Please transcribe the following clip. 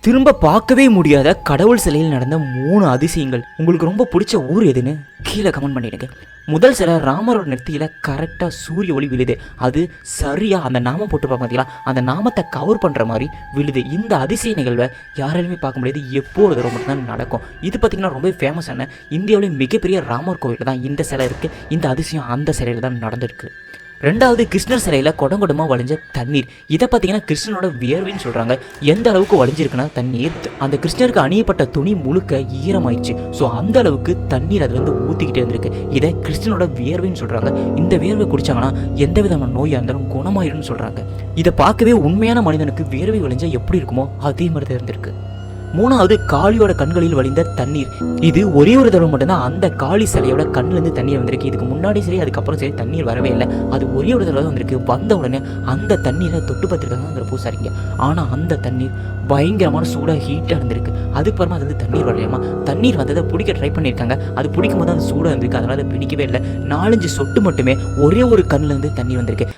திரும்ப பார்க்கவே முடியாத கடவுள் சிலையில் நடந்த 3 அதிசயங்கள். உங்களுக்கு ரொம்ப பிடிச்ச ஊர் எதுன்னு கீழே கமெண்ட் பண்ணிடுங்க. முதல் சிலை ராமரோட நெத்தியில கரெக்டாக சூரிய ஒளி விழுது. அது சரியாக அந்த நாமம் போட்டுருப்பாங்க பார்த்தீங்களா, அந்த நாமத்தை கவர் பண்ணுற மாதிரி விழுது. இந்த அதிசய நிகழ்வை யாராலுமே பார்க்க முடியாது, எப்போ ஒரு தடவை மட்டும்தான் நடக்கும். இது பார்த்திங்கன்னா ரொம்ப ஃபேமஸான இந்தியாவிலே மிகப்பெரிய ராமர் கோவில் தான் இந்த சிலை இருக்குது. இந்த அதிசயம் அந்த சிலையில் தான் நடந்திருக்கு. ரெண்டாவது, கிருஷ்ணர் சிலையில் குடங்குடமாக வழிஞ்ச தண்ணீர். இதை பார்த்தீங்கன்னா கிருஷ்ணனோட வியர்வைன்னு சொல்கிறாங்க. எந்த அளவுக்கு வழிஞ்சிருக்குன்னா தண்ணீர் அந்த கிருஷ்ணருக்கு அணியப்பட்ட துணி முழுக்க ஈரமாயிடுச்சு. ஸோ அந்த அளவுக்கு தண்ணீர் அது ஊற்றிக்கிட்டே இருந்திருக்கு. இதை கிருஷ்ணனோட வியர்வைன்னு சொல்கிறாங்க. இந்த வியர்வை குடித்தாங்கன்னா எந்த விதமான நோயாக இருந்தாலும் குணமாயிரும்னு சொல்கிறாங்க. இதை பார்க்கவே உண்மையான மனிதனுக்கு வியர்வை வழிஞ்சால் எப்படி இருக்குமோ அதே மாதிரி தான் இருந்திருக்கு. மூணாவது, காளியோட கண்களில் வழிந்த தண்ணீர். இது ஒரே ஒரு தடவை மட்டும்தான் அந்த காளி சிலையோட கண்ணிலேருந்து தண்ணீர் வந்திருக்கு. இதுக்கு முன்னாடி சரி அதுக்கப்புறம் சரி தண்ணீர் வரவே இல்லை. அது ஒரே ஒரு தடவை வந்திருக்கு. வந்த உடனே அந்த தண்ணீரை தொட்டு பார்த்துருக்காங்க அந்த பூசாரிங்க. ஆனால் அந்த தண்ணீர் பயங்கரமான சூடாக ஹீட்டாக இருந்திருக்கு. அதுக்கப்புறமா அது தண்ணீர் வரலையாமா. தண்ணீர் வந்ததை பிடிக்க ட்ரை பண்ணியிருக்காங்க. அது பிடிக்கும் போது அது சூடாக இருந்திருக்கு. அதனால் அதை பிடிக்கவே இல்லை. 4-5 சொட்டு மட்டுமே ஒரே ஒரு கண்ணிலேருந்து தண்ணீர் வந்திருக்கு.